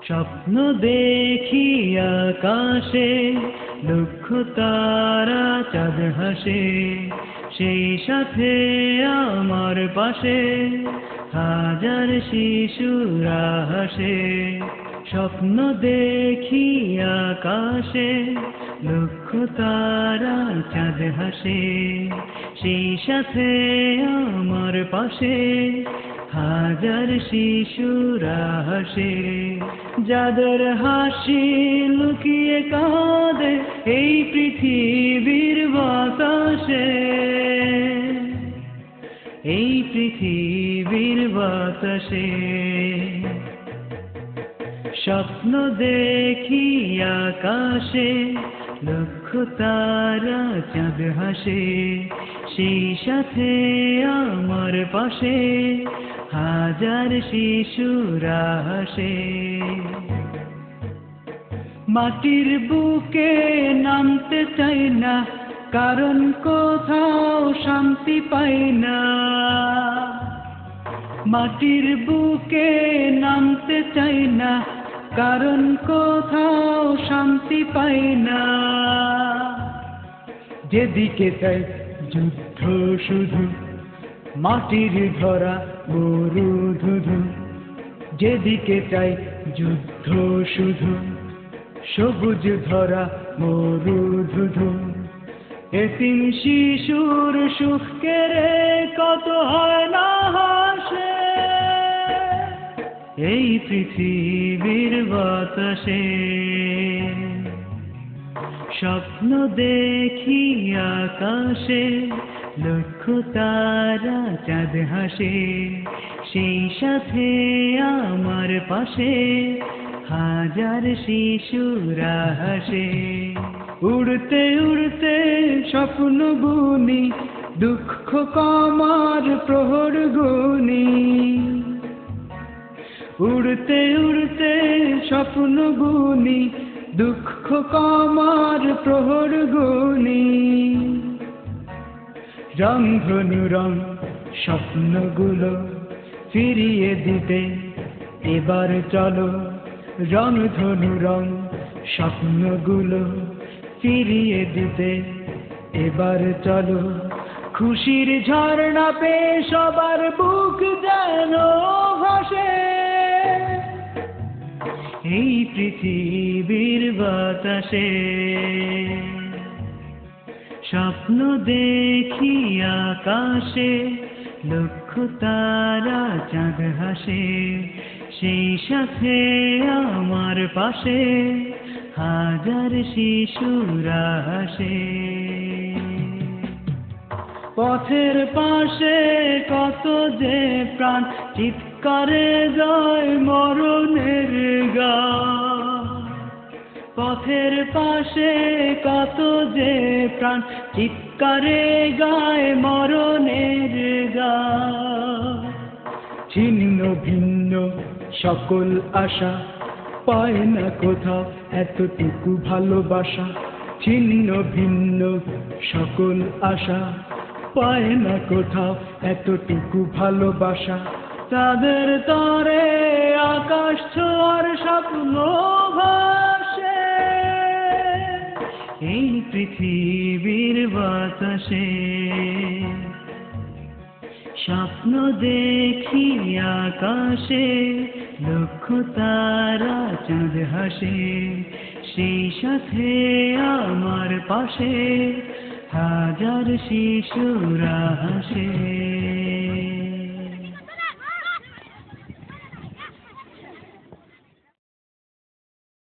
স্বপ্ন দেখি আকাশে, লক্ষ তারা চাঁদ হাসে, সেই সাথে আমার পাশে হাজার শিশুরা হাসে। স্বপ্ন দেখি আকাশে, লক্ষ তারা চাঁদ হাসে, সেই সাথে আমার পাশে হাজার শিশুরা হাসে। যাদের হাসি লুকিয়ে কাঁদে এই পৃথিবীর বাতাসে, এই পৃথিবীর বাতাসে। স্বপ্ন দেখি আকাশে, লক্ষ তারা চাঁদ হাসে, সেই সাথে আমার পাশে হাজার শিশুরা হাসে। মাটির বুকে নামতে চাই না, কারণ কোথাও শান্তি পাই না। মাটির বুকে নামতে চাই না, কারণ কোথাও শান্তি পাই না। যেদিকে চাই যুদ্ধ শুধু, মাটির ধরা গরু ধুধু। যেদিকে চাই যুদ্ধ শুধু, সবুজ ধরা গরু ধুধু। এতিম শিশুর সুখ কেড়ে কত হয় না হাসে, এই পৃথিবীর বাতাসে। স্বপ্ন দেখি আকাশে, লক্ষ তারা চাঁদ হাসে, সেই সাথে আমার পাশে হাজার শিশুরা হাসে। উড়তে উড়তে স্বপ্ন বুনি, দুঃখ কমার প্রহর গুনি। উড়তে উড়তে স্বপ্ন বুনি, দুঃখ কমার প্রহর গুনি। রং ধনু রং স্বপ্নগুলো ফিরিয়ে দিতে এবার চলো। রং ধনু রং স্বপ্নগুলো ফিরিয়ে দিতে এবার চলো। খুশির ঝর্ণা পেয়ে সবার বুক যেন ভাসে, এই পৃথিবীর বাতাসে। স্বপ্ন দেখি আকাশে, লক্ষ তারা চাঁদ হাসে, সেই সাথে আমার পাশে হাজার শিশুরা হাসে। পথের পাশে কত যে প্রাণ চিৎকারে যায় মরণের গান। পথের পাশে কত যে প্রাণ চিৎকারে গায় মরণের গান। ছিন্ন ভিন্ন সকল আশা পায় না কোথাও এতটুকু ভালোবাসা। ছিন্ন ভিন্ন সকল আশা পায় না কোথাও এতটুকু ভালোবাসা। তাদের তরে আকাশ ছোঁয়ার স্বপ্ন ভাসে, এই পৃথিবীর বাতাসে। স্বপ্ন দেখি আকাশে, লক্ষ তারা চাঁদ হাসে, সেই সাথে আমার পাশে হাজার শিশুরা হাসে।